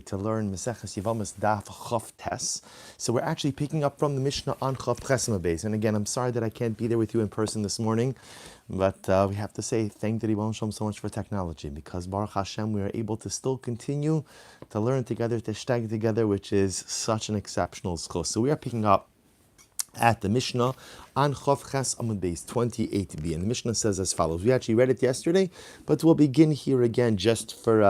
today to learn Maseches Yevamos Daf Chof Tes. So we're actually picking up from the Mishnah on Chof Chesma Beis. And again, I'm sorry that I can't be there with you in person this morning, but we have to say thank the Yevamos so much for technology, because Baruch Hashem we are able to still continue to learn together, to stag together, which is such an exceptional skill. So we are picking up at the Mishnah on Chof Ches Amud Beis 28b, and the Mishnah says as follows. We actually read it yesterday, but we'll begin here again just for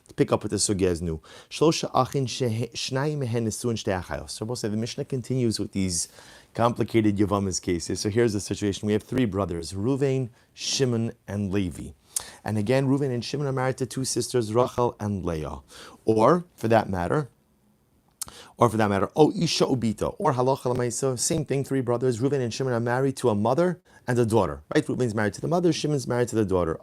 to pick up with the sugya as new. Shlosha achin shnai mehen nesuin shtei achayos. So we'll say the Mishnah continues with these complicated Yevamos cases. So here's the situation: we have three brothers, Ruvain, Shimon, and Levi. And again, Ruvain and Shimon are married to two sisters, Rachel and Leah, or for that matter, Isha Ubita, or Halacha L'maisa, same thing, three brothers, Reuven and Shimon are married to a mother and a daughter, right? Reuven's married to the mother, Shimon's married to the daughter.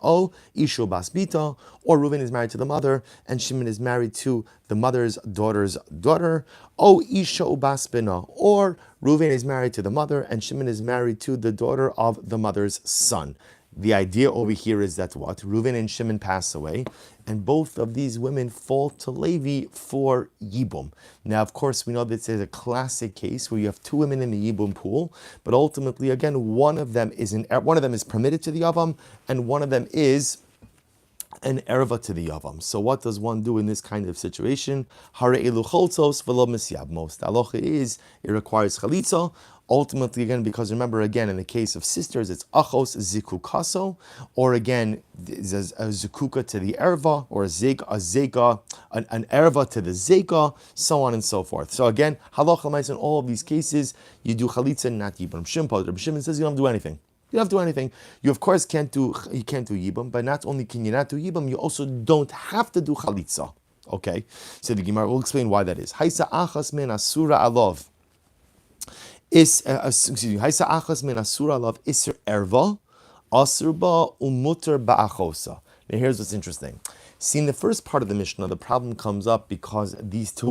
Isha Basbita, or Reuven is married to the mother, and Shimon is married to the mother's daughter's daughter. Isha Basbina, or Reuven is married to the mother, and Shimon is married to the daughter of the mother's son. The idea over here is that what? Reuven and Shimon pass away, and both of these women fall to Levi for Yibum. Now, of course, we know this is a classic case where you have two women in the Yibum pool, but ultimately, again, one of them is permitted to the Yavam, and one of them is an erva to the Yavam. So what does one do in this kind of situation? Hare elu choltzos v'lo misyabmos. The halacha is it requires chalitza. Ultimately, again, because remember, again, in the case of sisters, it's achos zikukaso, or again, there's a zikuka to the erva, or an erva to the zeka, so on and so forth. So again, halacha l'maisa in all of these cases, you do chalitza, not yibum. Shimon says you don't do anything. You don't have to do anything. You of course can't do yibum, but not only can you not do yibum, you also don't have to do chalitza. Okay, so the Gemara will explain why that is. Haisa achas min asura alov. Haisa achas min asura alov iser erva asurba umuter ba'achosa. Now here's what's interesting. See, in the first part of the Mishnah, the problem comes up because the two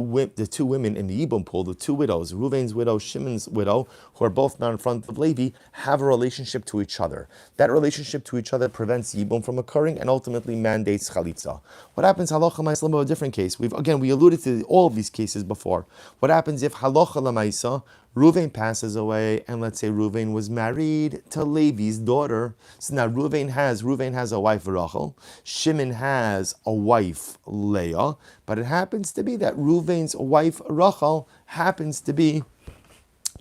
women in the Yibum pool, the two widows, Reuven's widow, Shimon's widow, who are both now in front of Levi, have a relationship to each other. That relationship to each other prevents Yibum from occurring and ultimately mandates Chalitza. What happens, halacha l'maisa, a different case? We alluded to all of these cases before. What happens if halacha l'maisa, Reuven passes away, and let's say Reuven was married to Levi's daughter. So now Reuven has a wife, Rachel. Shimon has a wife, Leah. But it happens to be that Reuven's wife, Rachel, happens to be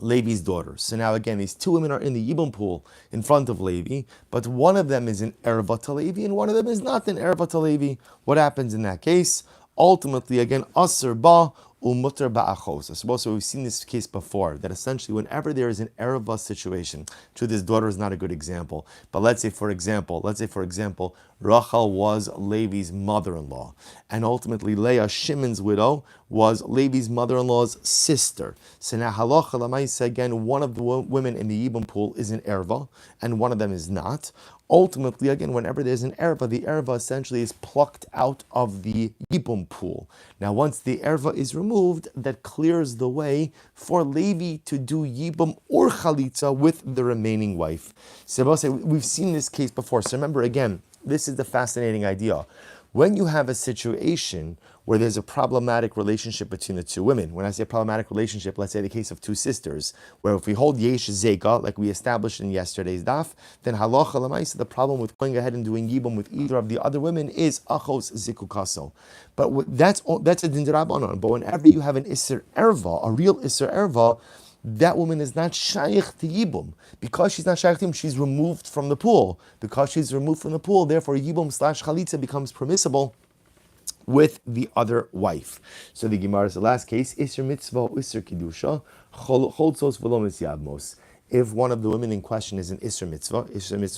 Levi's daughter. So now again, these two women are in the Yibum pool in front of Levi, but one of them is an erva to Levi, and one of them is not an erva to Levi. What happens in that case? Ultimately, again, asr ba umuter ba'achos. I suppose we've seen this case before, that essentially whenever there is an erva situation, truth is daughter is not a good example, but let's say for example, Rachel was Levi's mother-in-law, and ultimately Leah, Shimon's widow, was Levi's mother-in-law's sister. So now halacha l'maisa, again, one of the women in the Yibum pool is an erva, and one of them is not. Ultimately, again, whenever there's an erva, the erva essentially is plucked out of the Yibum pool. Now, once the erva is removed, that clears the way for Levi to do Yibum or Chalitza with the remaining wife. So we've seen this case before. So remember, again, this is the fascinating idea. When you have a situation where there's a problematic relationship between the two women, when I say problematic relationship, let's say the case of two sisters, where if we hold yesh zeka, like we established in yesterday's daf, then halacha l'maisa, the problem with going ahead and doing yibum with either of the other women is achos zikukaso. But that's a din d'Rabbanan. But whenever you have an iser erva, a real iser erva, that woman is not shaykh to Yibum. Because she's not shaykh to Yibum, she's removed from the pool. Because she's removed from the pool, therefore Yibum / Chalitza becomes permissible with the other wife. So the Gemara is the last case, Isser Mitzvah, Isser Kiddusha, Choltzos v'lo misyabmos. If one of the women in question is an Isser Mitzvah,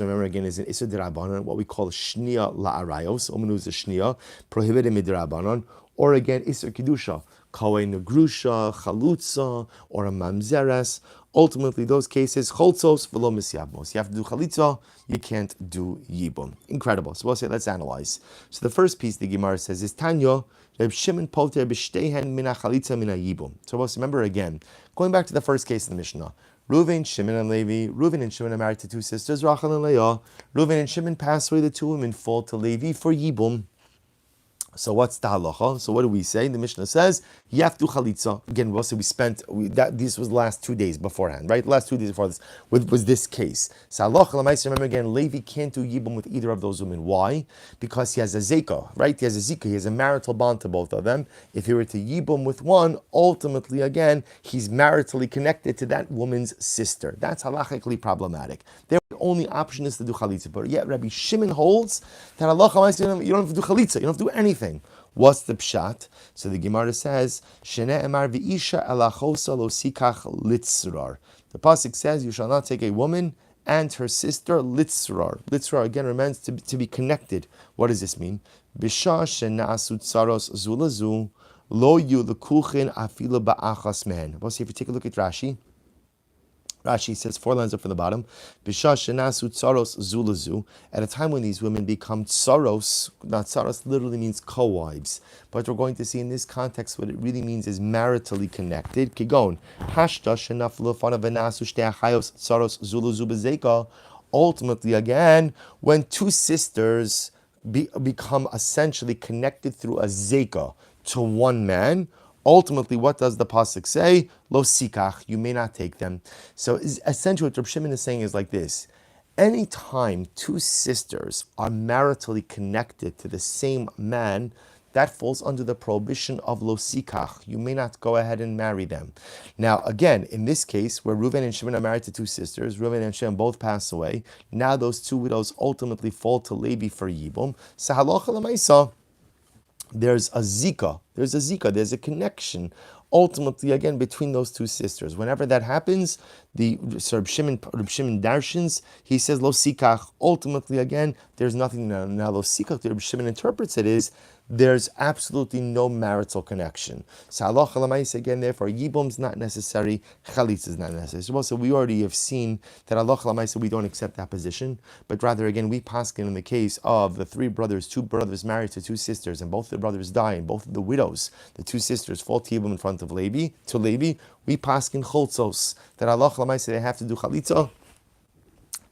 remember again, is an Isser D'Rabbanan, what we call Shnia La'arayos, Omenu is a Shnia, prohibited Midrabanan, or again, Isser Kiddusha, Kohen Grusha, Chalutza, or a Mamzeres. Ultimately, those cases, Choltzos v'lo misyabmos. You have to do Chalitza, you can't do Yibum. Incredible. So let's analyze. So the first piece the Gemara says is Tanya, Reb Shimon poter b'shteihen mina Chalitza mina Yibum. So remember again, going back to the first case in the Mishnah, Reuven, Shimon, and Levi. Reuven and Shimon are married to two sisters, Rachel and Leah. Reuven and Shimon pass away, the two women fall to Levi for Yibum. So what's the halacha? So what do we say? The Mishnah says you have to chalitza. Again, we'll say this was the last 2 days beforehand, right? The last 2 days before this was this case. So halacha l'maisa. Remember again, Levi can't do yibum with either of those women. Why? Because he has a zeka, right? He has a zika. He has a marital bond to both of them. If he were to yibum with one, ultimately again he's maritally connected to that woman's sister. That's halachically problematic. The only option is to do chalitza. But yet Rabbi Shimon holds that halacha you don't have to do chalitza. You don't have to do anything. What's the pshat? So the Gemara says, Shene emar v'isha elachosa lo sikach litzrar. The pasuk says, you shall not take a woman and her sister litzrar. Litzrar again remains to be connected. What does this mean? Bisha shenasu tsaros zulazu lo yu lekuchin afilu ba'achas mehen. Well, see if you take a look at Rashi. Rashi says 4 lines up from the bottom. Bisha shenasu tsaros zulazu. At a time when these women become tsaros, not tsaros literally means co-wives, but we're going to see in this context what it really means is maritally connected. Kigon hashta shenaflu fana v'nasu shtei achayos tsaros zulazu bezeka. Ultimately, again, when two sisters become essentially connected through a zeka to one man. Ultimately, what does the pasuk say? Lo sikach, you may not take them. So essentially what Reb Shimon is saying is like this. Anytime two sisters are maritally connected to the same man, that falls under the prohibition of lo sikach. You may not go ahead and marry them. Now, again, in this case, where Reuven and Shimon are married to two sisters, Reuven and Shimon both pass away. Now those two widows ultimately fall to Levi for Yibum. So halacha l'maisa, there's a zika, there's a connection, ultimately, again, between those two sisters. Whenever that happens, Reb Shimon darshins, he says, lo sikach, ultimately, again, there's nothing, now lo sikach, the Reb Shimon interprets it is, there's absolutely no marital connection. So halacha l'maisa, again, therefore, yibum's not necessary, chalitza is not necessary. So we already have seen that halacha l'maisa, we don't accept that position, but rather, again, we paskin in the case of the two brothers married to two sisters, and both the brothers die, and both of the widows, the two sisters, fall to yibum in front of Levi, we paskin cholzos, that halacha l'maisa, they have to do chalitza,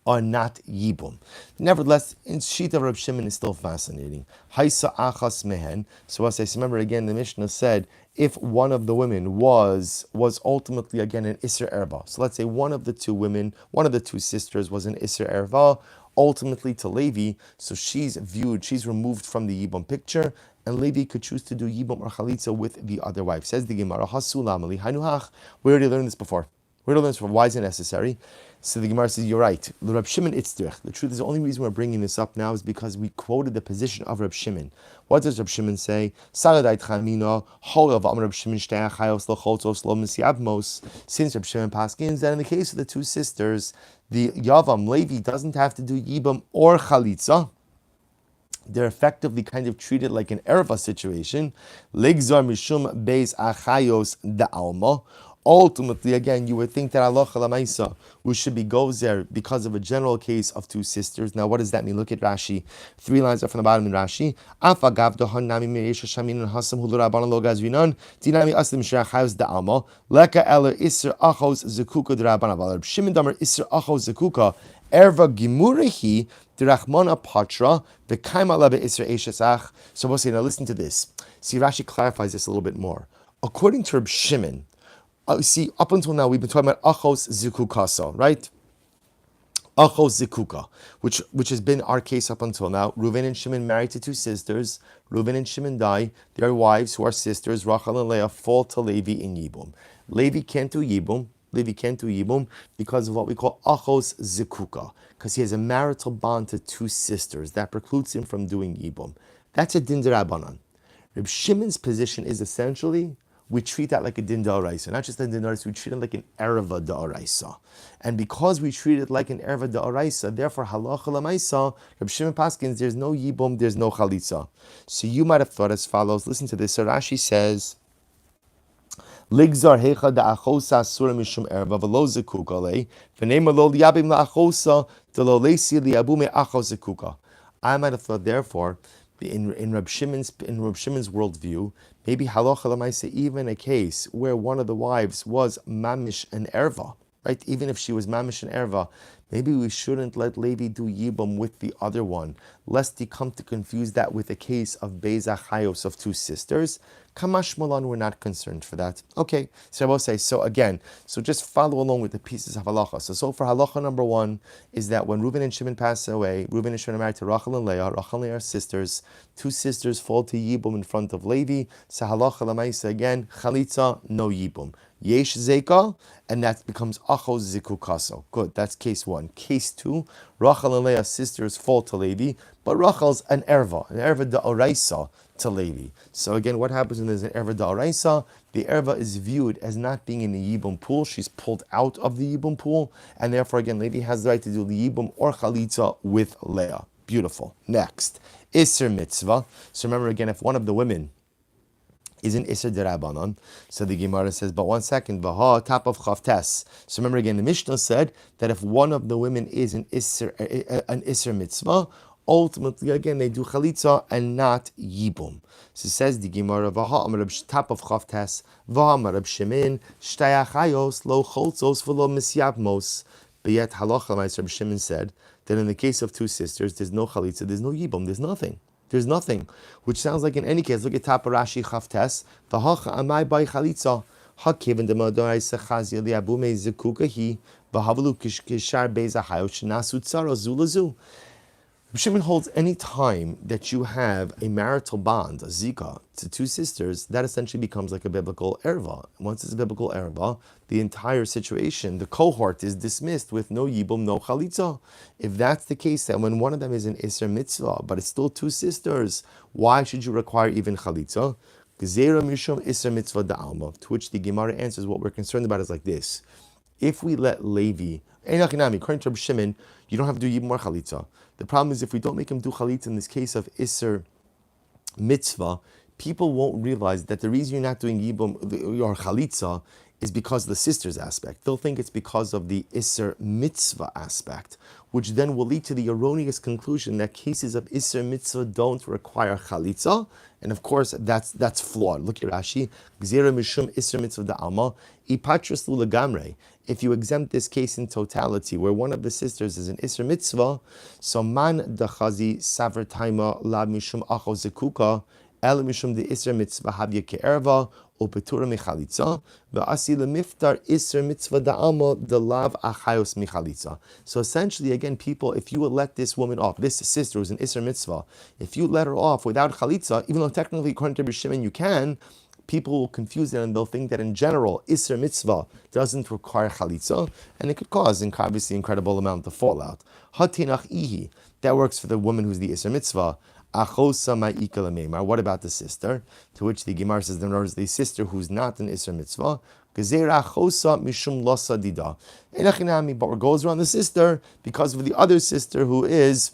are not yibum. Nevertheless, in Shita Reb Shimon is still fascinating. Haisa achas mehen. So as I remember again, the Mishnah said if one of the women was ultimately again an Isser Erva. So let's say one of the two sisters was an Isser Erva, ultimately to Levi. So she's removed from the yibum picture, and Levi could choose to do yibum or chalitza with the other wife. Says the Gemara, Hasulam ali hanuhach. We already learned this before. Why is it necessary? So the Gemara says, you're right. Reb Shimon itzdirch. The truth is, the only reason we're bringing this up now is because we quoted the position of Reb Shimon. What does Reb Shimon say? Since Reb Shimon paskins that in the case of the two sisters, the Yavam, Levi, doesn't have to do Yibam or Chalitza. They're effectively kind of treated like an erva situation. Legzar mishum beis achayos da'alma. Ultimately, again, you would think that halacha l'maisa, we should be gozer because of a general case of two sisters. Now, what does that mean? Look at Rashi. 3 lines up from the bottom in Rashi. Afagav dohan nami me'esha shamin and hasam hulu rabbanon lo gazrinan dinami aslim shachayos da'alma leka eller iser achos zekuka d'rabbanan aval Shimon damer iser achos zekuka erva gimurihi d'rachmana patra v'kaima lebe iser eshesach. So we'll say, now listen to this. See, Rashi clarifies this a little bit more. According to Reb Shimon, see, up until now, we've been talking about achos zikukasa, right? Achos zikuka, which has been our case up until now. Reuven and Shimon married to two sisters. Reuven and Shimon die. Their wives, who are sisters, Rachel and Leah, fall to Levi in Yibum. Levi can't do Yibum because of what we call achos zikuka, because he has a marital bond to two sisters. That precludes him from doing Yibum. That's a din d'Rabbanan. Reb Shimon's position is essentially, we treat that like a din da'oraisa. Not just a din da'oraisa, we treat it like an erva da'oraisa. And because we treat it like an erva da'oraisa, therefore halacha l'maisa, Reb Shimon paskins, there's no yibum, there's no chalitza. So you might have thought as follows. Listen to this. So Rashi says, Ligzar hecha da'achosa asura mishum erva v'lo zekuka le v'neima lo liyabim la'achosa d'lo leisi liyabu me'achos zekuka. I might have thought, therefore, in Reb Shimon's worldview, maybe halacha l'maisa, even a case where one of the wives was mamish and erva, right? Even if she was mamish and erva, maybe we shouldn't let Levi do Yibum with the other one, lest he come to confuse that with a case of Beza Chayos of two sisters. Kamash Malan, we're not concerned for that. Okay, so I will say, so again, so just follow along with the pieces of halacha. So for halacha number one is that when Reuben and Shimon pass away, Reuben and Shimon are married to Rachel and Leah. Rachel and Leah are sisters. Two sisters fall to Yibum in front of Levi. So halacha lamaisa again, chalitza, no Yibum. Yesh zeka, and that becomes achos zikukaso. Good, that's case one. Case two, Rachel and Leah's sisters fall to Levi, but Rachel's an erva da'oraisa to Levi. So again, what happens when there's an erva da'oraisa? The erva is viewed as not being in the yibum pool. She's pulled out of the yibum pool, and therefore again, Levi has the right to do the yibum or chalitza with Leah. Beautiful. Next, Isser mitzvah. So remember again, if one of the women is an Isser Derabanan. So the Gemara says, but one second, Vaha, top of Chavtes. So remember again, the Mishnah said that if one of the women is an Isser Mitzvah, ultimately again they do Chalitza and not Yibum. So it says the Gemara, Vaha, Amarab, top of Chavtes, Vaha, Amarab Shemin, Shtayachayos, Lo Cholzos, Velo Misyabmos. But yet, Halacha, Rabbi Shimon said that in the case of two sisters, there's no Chalitza, there's no Yibum, there's nothing. There's nothing, which sounds like in any case. Look at Tapa Rashi Chavtes. V'hacha amai by chalitza. Hakiven demadai sechazia liabume zekukahi. V'havelu kishar bezahayo shenasu tzara zulazu. Shimon holds any time that you have a marital bond, a zika, to two sisters, that essentially becomes like a biblical erva. Once it's a biblical erva, the entire situation, the cohort is dismissed with no yibum, no chalitza. If that's the case, then when one of them is an iser mitzvah, but it's still two sisters, why should you require even chalitza? Gezerah mishum iser mitzvah da'alma. To which the Gemara answers, what we're concerned about is like this. If we let Levi, according to Rabbi Shimon, you don't have to do yibum or chalitza. The problem is if we don't make him do chalitza in this case of Isser mitzvah, people won't realize that the reason you're not doing yibum or chalitza is because of the sisters aspect. They'll think it's because of the Isser mitzvah aspect, which then will lead to the erroneous conclusion that cases of Isser mitzvah don't require chalitza. And of course, that's flawed. Look at Rashi. Gzera mishum Isser mitzvah da'alma. Ipatras l'legamre. If you exempt this case in totality, where one of the sisters is an Isser mitzvah, so man dachazi saver taima la mishum acho zekuka, el mishum de Isser mitzvah havya ke'erva, upetura michalitza, ve'asi lemiftar Isser mitzvah da'alma de lav achayos michalitza. So essentially, again, people, if you would let this woman off, this sister who's an Isser mitzvah, if you let her off without chalitza, even though technically according to Rabbi Shimon you can, people will confuse it and they'll think that in general, Isser mitzvah doesn't require chalitza, and it could cause, obviously, incredible amount of fallout. Hatinach ihi, that works for the woman who's the Isser mitzvah. Achosa ma'ika l'meimar. What about the sister? To which the Gemara says, there is the sister who's not an Isser mitzvah. Gezerah achosa mishum losa dida. But what goes around the sister because of the other sister who is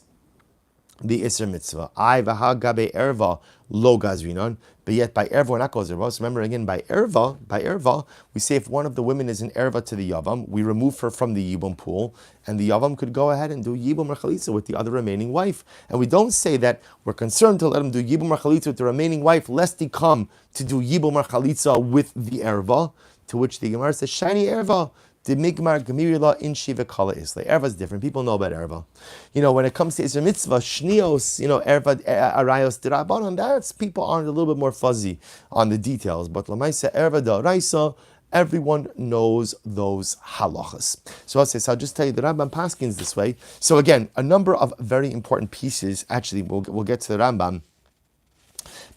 the Isser mitzvah. I v'ha gabe erva lo gazrinon. But yet by erva we're not gozerva. So remember again, by erva, we say if one of the women is an erva to the yavam, we remove her from the yibum pool, and the yavam could go ahead and do yibum or chalitza with the other remaining wife. And we don't say that we're concerned to let him do yibum or chalitza with the remaining wife, lest he come to do yibum or chalitza with the erva. To which the Gemara says, shiny erva. The migmar gemirila in shiva kala isla. Erva is different. People know about erva. When it comes to Isser mitzvah, shnios, erva arayos dirabanan, that's people aren't a little bit more fuzzy on the details. But lamaisa erva da raisa, everyone knows those halachas. So I'll just tell you the Rambam paskins this way. So again, a number of very important pieces. Actually, we'll get to the Rambam.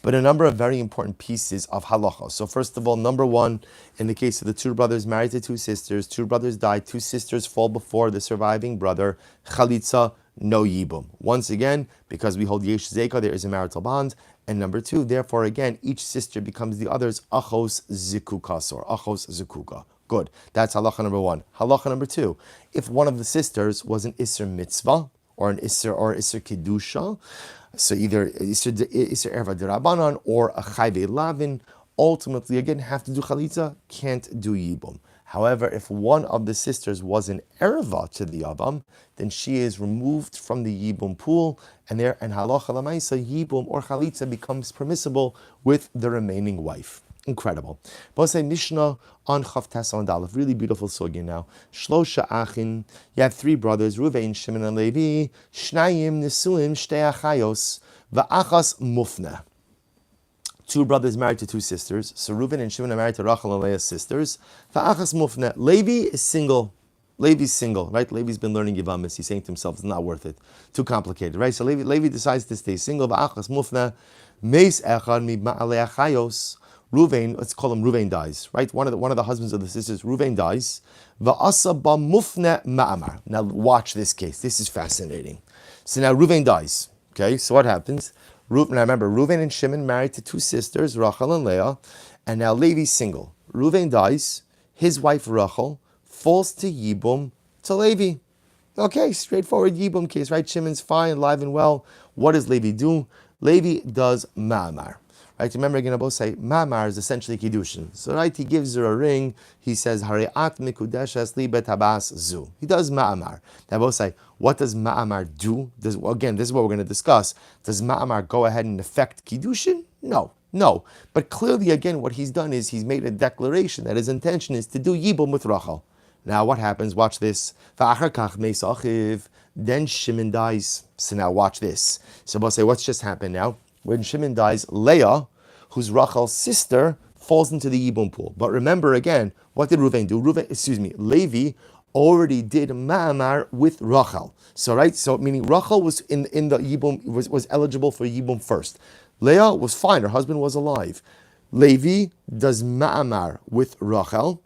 But a number of very important pieces of halacha. So first of all, number one, in the case of the two brothers married to two sisters, two brothers die, two sisters fall before the surviving brother, chalitza, no yibum. Once again, because we hold yesh zeka, there is a marital bond. And number two, therefore again, each sister becomes the other's achos zikukas, or achos zikuka. Good. That's halacha number one. Halacha number two, if one of the sisters was an Isser mitzvah, or an Isser Kedusha, so either Isser Erva Derabanan or a Chayve Lavin, ultimately again have to do Chalitza, can't do Yibum. However, if one of the sisters was an Erva to the Yavam, then she is removed from the Yibum pool, and Halacha Lamaisa, Yibum or Chalitza becomes permissible with the remaining wife. Incredible. Both say Mishnah on Chav Tes on Dalef. Really beautiful sugya now. Shlosha Achin. You have three brothers, Ruvain, Shimon, and Levi. Shnayim Nisuim Shtei Achayos Va'achas Mufna. Two brothers married to two sisters. So Reuven and Shimon are married to Rachel and Leah's sisters. Va'achas Mufna. Levi is single. Levi's single, right? Levi's been learning Yevamos. He's saying to himself, it's not worth it. Too complicated, right? So Levi decides to stay single. Va'achas Mufna. Meis Echad Mi Ma'alei Achayos. Ruvain, let's call him Ruvain dies, right? One of the husbands of the sisters, Ruvain dies. Va'asa ba mufne ma'amar. Now watch this case. This is fascinating. So now Ruvain dies. Okay, so what happens? Now remember, Ruvain and Shimon married to two sisters, Rachel and Leah, and now Levi's single. Ruvain dies. His wife Rachel falls to Yibum to Levi. Okay, straightforward Yibum case, right? Shimon's fine, alive and well. What does Levi do? Levi does ma'amar. Right, remember again, I both say ma'amar is essentially kiddushin. So right, he gives her a ring. He says hareat mikudeshes li bet habas zu. He does ma'amar. Now both say, what does ma'amar do? Again, this is what we're going to discuss. Does ma'amar go ahead and affect kiddushin? No. But clearly, again, what he's done is he's made a declaration that his intention is to do yibum with Rachel. Now what happens? Watch this. Then Shimon dies. So now watch this. So both say, what's just happened now? When Shimon dies, Leah, who's Rachel's sister, falls into the Yibum pool. But remember again, what did Ruvain do? Levi already did Ma'amar with Rachel. So meaning Rachel was in the Yibum, was eligible for Yibum first. Leah was fine, her husband was alive. Levi does Ma'amar with Rachel.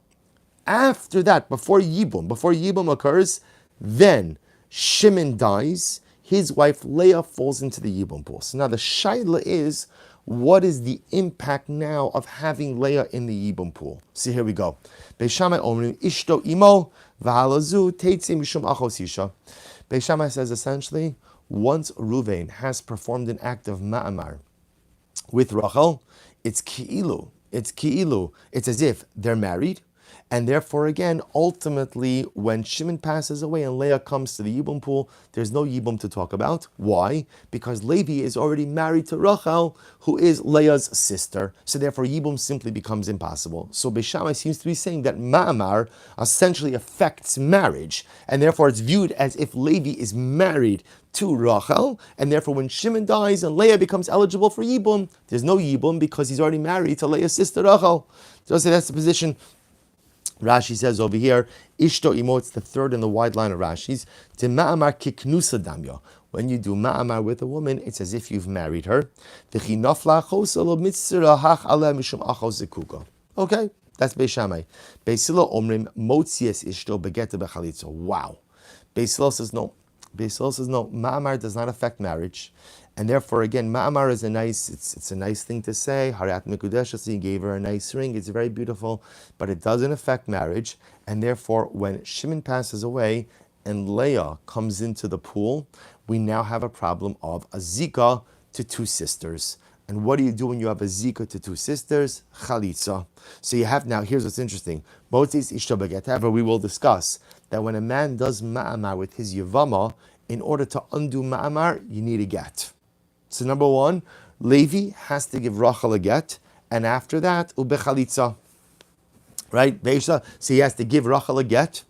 After that, before Yibum occurs, then Shimon dies. His wife Leah falls into the Yibum pool. So now the shaila is, what is the impact now of having Leah in the Yibum pool? See, here we go. Beis Shammai omrim ishto imo v'halazu teitzi mishum achos isha. Beis Shammai says essentially, once Ruvain has performed an act of ma'amar with Rachel, it's ki'ilu. It's as if they're married. And therefore, again, ultimately, when Shimon passes away and Leah comes to the Yibum pool, there's no Yibum to talk about. Why? Because Levi is already married to Rachel, who is Leah's sister. So therefore, Yibum simply becomes impossible. So Beis Shammai seems to be saying that Ma'amar essentially affects marriage. And therefore, it's viewed as if Levi is married to Rachel. And therefore, when Shimon dies and Leah becomes eligible for Yibum, there's no Yibum because he's already married to Leah's sister Rachel. So that's the position. Rashi says over here, Ishto imo, it's the third in the wide line of Rashi's. To ma'amar kiknusa damya. When you do ma'amar with a woman, it's as if you've married her. Okay, that's Beis Shammai. Beis Hillel omrim motzies ishto begeta bechalitza. Wow. Beis Hillel says no. Ma'amar does not affect marriage. And therefore, again, Ma'amar is it's a nice thing to say. Harat Mikudeshes, he gave her a nice ring. It's very beautiful, but it doesn't affect marriage. And therefore, when Shimon passes away and Leah comes into the pool, we now have a problem of a zika to two sisters. And what do you do when you have a zika to two sisters? Chalitza. So you have now, here's what's interesting. However, we will discuss that when a man does Ma'amar with his Yevama, in order to undo Ma'amar, you need a get. So number one, Levi has to give Rachel a get, and after that, ubechalitza, right? So he has to give Rachel a get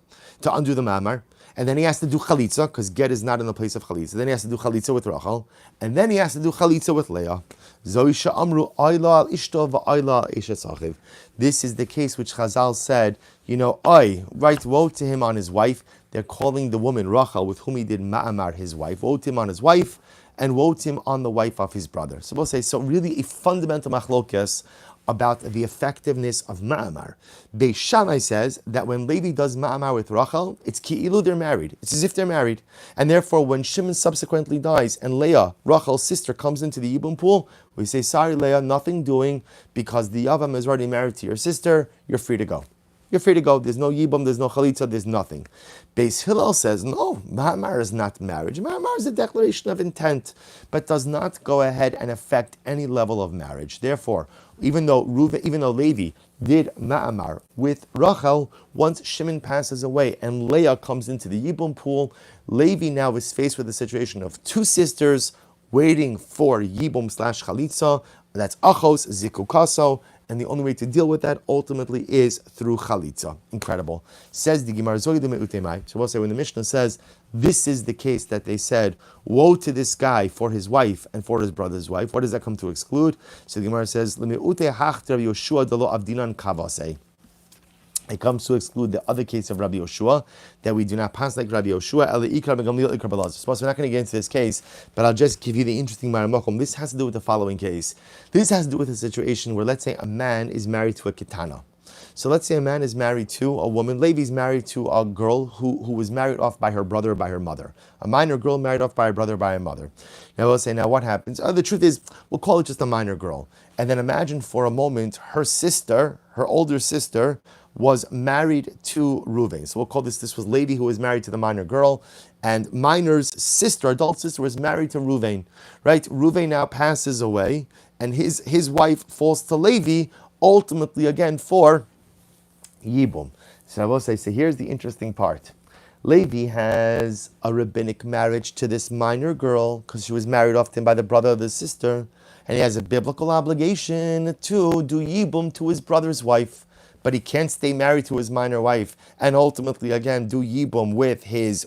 to undo the Ma'amar, and then he has to do chalitza, because get is not in the place of chalitza. Then he has to do chalitza with Rachel, and then he has to do chalitza with Leah. Zoisha amru ayla al ishto va'ayla al eshes achiv. This is the case which Chazal said, right, woe to him on his wife. They're calling the woman Rachel, with whom he did Ma'amar, his wife. Woe to him on his wife, and woe to him on the wife of his brother. So we'll say, so really a fundamental machlokes about the effectiveness of Ma'amar. Beis Shammai says that when Levi does Ma'amar with Rachel, it's ki'ilu, they're married. It's as if they're married. And therefore, when Shimon subsequently dies and Leah, Rachel's sister, comes into the Yibum pool, we say, sorry Leah, nothing doing, because the Yavam is already married to your sister, you're free to go. You're free to go. There's no Yibum, there's no Chalitza, there's nothing. Beis Hillel says, no, Ma'amar is not marriage. Ma'amar is a declaration of intent, but does not go ahead and affect any level of marriage. Therefore, even though Levi did Ma'amar with Rachel, once Shimon passes away and Leah comes into the Yibum pool, Levi now is faced with the situation of two sisters waiting for Yibum / Chalitza. That's Achos, Zikukaso, And the only way to deal with that ultimately is through chalitza. Incredible. Says the Gemara, so we'll say when the Mishnah says this is the case that they said, woe to this guy for his wife and for his brother's wife, what does that come to exclude? So the Gemara says, it comes to exclude the other case of Rabbi Yoshua, that we do not pass like Rabbi Yoshua. So we're not going to get into this case, but I'll just give you the interesting maramokum. This has to do with the following case. This has to do with a situation where, let's say, a man is married to a ketana. So let's say a man is married to a woman. Levi's married to a girl who was married off by her brother or by her mother. A minor girl married off by her brother or by her mother. Now we'll say, now what happens? The truth is, we'll call it just a minor girl. And then imagine for a moment her sister, her older sister, was married to Reuven. So we'll call this was Levi who was married to the minor girl, and minor's sister, adult sister, was married to Reuven. Right? Reuven now passes away, and his wife falls to Levi, ultimately again for Yibum. So I will say, so here's the interesting part. Levi has a rabbinic marriage to this minor girl because she was married off to him by the brother of his sister, and he has a biblical obligation to do Yibum to his brother's wife. But he can't stay married to his minor wife and ultimately again do yibum with his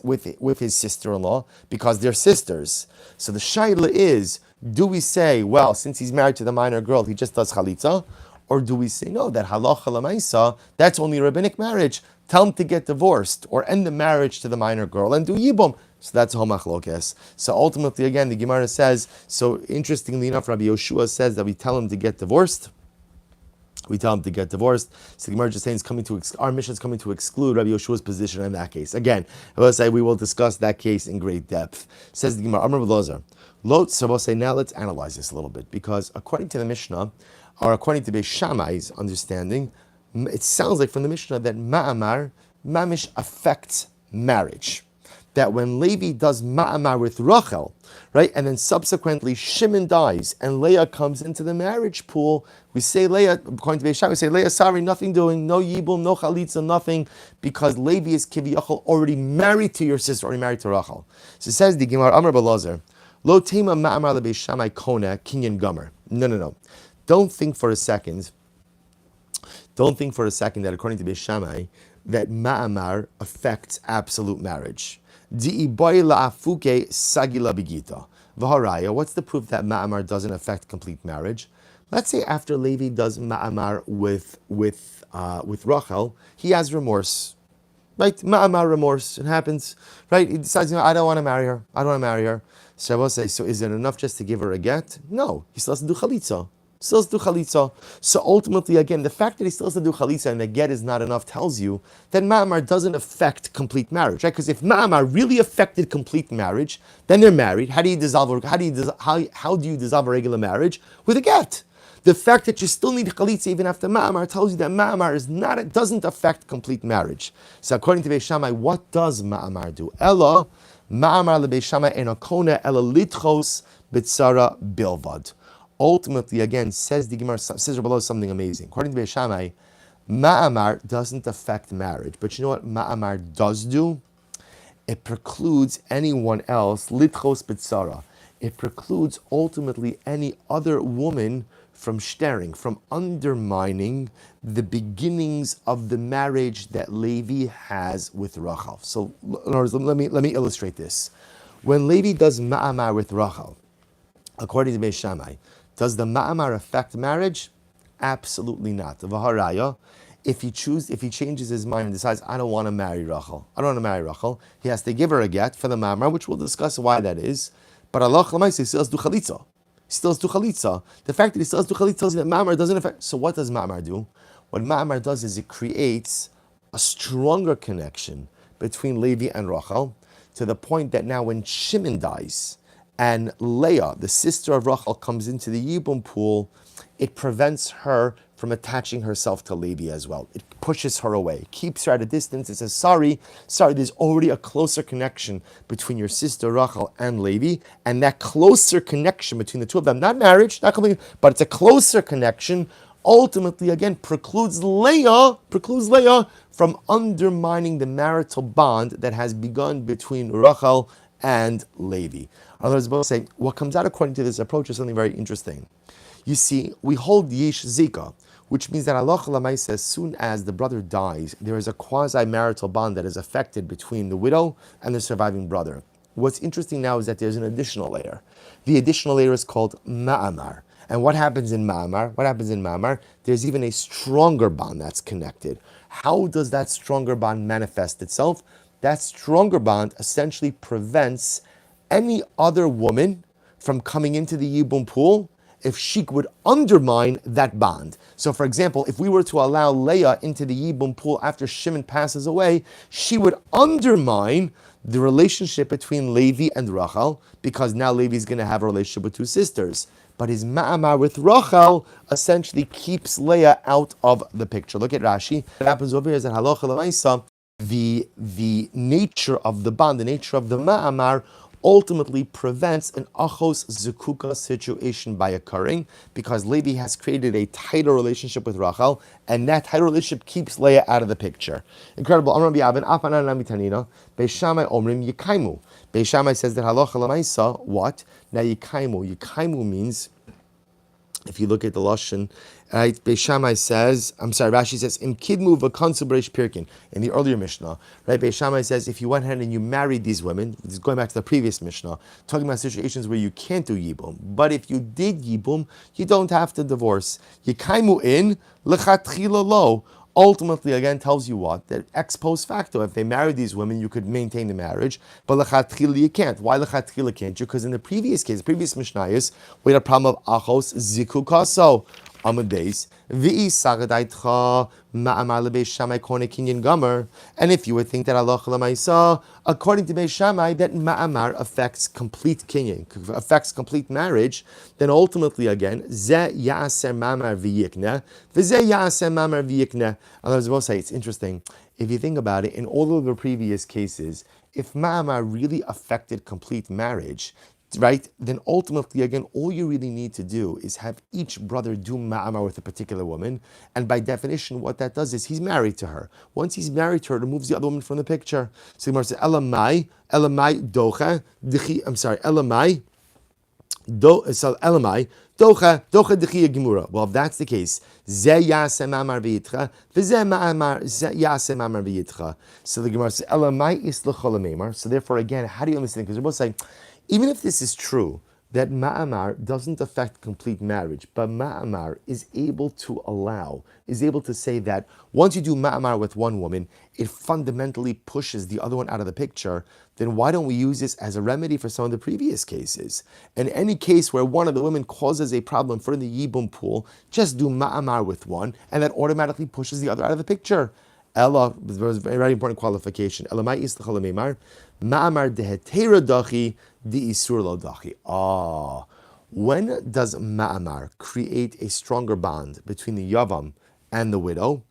sister-in-law because they're sisters. So the shaila is, do we say, well, since he's married to the minor girl, he just does chalitza, or do we say no, that halacha lemaisa, that's only a rabbinic marriage? Tell him to get divorced or end the marriage to the minor girl and do yibum. So that's homachlokes. So ultimately, again, the Gemara says. So interestingly enough, Rabbi Yoshua says that we tell him to get divorced. We tell him to get divorced. So the Gemara just saying our mission is coming to exclude Rabbi Yoshua's position in that case. Again, I will say we will discuss that case in great depth. Says the Gemara, Amar Lozer. So we'll say now let's analyze this a little bit, because according to the Mishnah, or according to Beis Shammai's understanding, it sounds like from the Mishnah that ma'amar, mamish affects marriage. That when Levi does ma'amar with Rachel, right, and then subsequently Shimon dies and Leah comes into the marriage pool, we say Leah, according to Beis Shammai, we say Leah, sorry, nothing doing, no yibum, no chalitza, nothing, because Levi is kiviyachol already married to your sister, already married to Rachel. So it says the Gemara, Amar Balazer, lo tema ma'amar leBeis Shammai kona kinyan gomer. No. Don't think for a second that according to Beis Shammai, that ma'amar affects absolute marriage. What's the proof that ma'amar doesn't affect complete marriage? Let's say after Levi does ma'amar with Rachel, he has remorse. Right? Ma'amar remorse. It happens. Right? He decides, I don't want to marry her. So I will say, so is it enough just to give her a get? No. He still has to do chalitza. So ultimately, again, the fact that he still has to do chalitza and the get is not enough tells you that ma'amar doesn't affect complete marriage, right? Because if ma'amar really affected complete marriage, then they're married. How do you dissolve a regular marriage? With a get. The fact that you still need chalitza even after ma'amar tells you that ma'amar it doesn't affect complete marriage. So according to Beis Shammai, what does ma'amar do? Ella ma'amar leBeis Shammai enokona ella litchos b'tzara bilvad. Ultimately, again, says the Gemara, says below something amazing. According to Beis Shammai, ma'amar doesn't affect marriage. But you know what ma'amar does do? It precludes anyone else, litchos b'tzara. It precludes ultimately any other woman from shtering, from undermining the beginnings of the marriage that Levi has with Rachel. So, in other words, let me illustrate this. When Levi does ma'amar with Rachel, according to Beis Shammai, does the ma'amar affect marriage? Absolutely not. V'haraya, if he changes his mind and decides, I don't want to marry Rachel, he has to give her a get for the ma'amar, which we'll discuss why that is. But Allah l'maisa, he still has to do chalitza. The fact that he still has to do chalitza tells you that ma'amar doesn't affect. So what does ma'amar do? What ma'amar does is it creates a stronger connection between Levi and Rachel, to the point that now when Shimon dies, and Leah, the sister of Rachel, comes into the Yibum pool, it prevents her from attaching herself to Levi as well. It pushes her away, keeps her at a distance. It says, sorry, there's already a closer connection between your sister Rachel and Levi, and that closer connection between the two of them, not marriage, not completely, but it's a closer connection, ultimately, again, precludes Leah from undermining the marital bond that has begun between Rachel and Levi. Others both say, what comes out according to this approach is something very interesting. You see, we hold Yesh Zika. which means that halacha l'maisa, as soon as the brother dies, there is a quasi-marital bond that is affected between the widow and the surviving brother. What's interesting now is that there's an additional layer. The additional layer is called ma'amar. And what happens in ma'amar? What happens in ma'amar? There's even a stronger bond that's connected. How does that stronger bond manifest itself? That stronger bond essentially prevents any other woman from coming into the Yibum pool if she would undermine that bond. So for example, if we were to allow Leah into the Yibum pool after Shimon passes away, she would undermine the relationship between Levi and Rachel, because now Levi is going to have a relationship with two sisters. But his ma'amar with Rachel essentially keeps Leah out of the picture. Look at Rashi. What happens over here is that halacha l'maisa, the nature of the bond, the nature of the ma'amar, ultimately prevents an achos zekuka situation by occurring, because Levi has created a tighter relationship with Rachel, and that tighter relationship keeps Leah out of the picture. Incredible. Amar B'Yavin, Afanan Lamitanina, Beis Shammai Omrim Yikaimu. Beis Shammai says that halacha l'maisa, what? Now Yikaimu. Yikaimu means, if you look at the Lashon, right, Beis Shammai says, Rashi says, Im kidmu v'kansu b'reish pirkin, in the earlier Mishnah, right, Beis Shammai says, if you went ahead and you married these women, this is going back to the previous Mishnah, talking about situations where you can't do Yibum, but if you did Yibum, you don't have to divorce. Yikaimu in, lechatchila lo. Ultimately, again, tells you what? That ex post facto, if they married these women, you could maintain the marriage, but lechatchila you can't. Why lechatchila can't you? Because in the previous case, the previous Mishnayos, we had a problem of achos zikukaso. Amades, v'i sagadaitcha ma'amar lebeis Shammai kone kinyan gomer. And if you would think that halacha l'maisa, according to Beis Shammai, that ma'amar affects complete kinyan, affects complete marriage, then ultimately again, ze ya'aser ma'amar v'yikneh, v'ze ya'aser ma'amar v'yikneh. And I was about to say, it's interesting. If you think about it, in all of the previous cases, if ma'amar really affected complete marriage, right, then ultimately, again, all you really need to do is have each brother do ma'amar with a particular woman, and by definition, what that does is he's married to her. Once he's married to her, it removes the other woman from the picture. So Gemara says, elamai docha, elamai, docha dechiya gemura. Well, if that's the case, ze yaseh ma'amar v'yitcha, v'ze ma'amar yaseh ma'amar v'yitcha. So the Gemara says, elamai islachol meimar. So therefore, again, how do you understand? Because they're both saying, even if this is true, that ma'amar doesn't affect complete marriage, but ma'amar is able to say that once you do ma'amar with one woman, it fundamentally pushes the other one out of the picture, then why don't we use this as a remedy for some of the previous cases? In any case where one of the women causes a problem for the Yibum pool, just do ma'amar with one, and that automatically pushes the other out of the picture. Ella, there's a very important qualification. Elamai islachol meimar, ma'amar dehetera dachi, di isur lo dachi. When does ma'amar create a stronger bond between the yavam and the widow?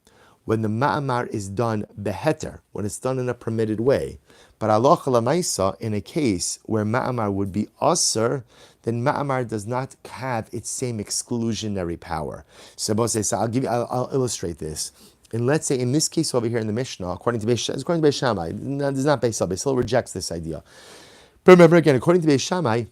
When the ma'amar is done beheter, when it's done in a permitted way. But halacha l'maisa, in a case where ma'amar would be asur, then ma'amar does not have its same exclusionary power. So I'll illustrate this. And let's say in this case over here in the Mishnah, according to Beis Shammai, this is not Beis Hillel. Beis Hillel rejects this idea. But remember again, according to Beis Shammai,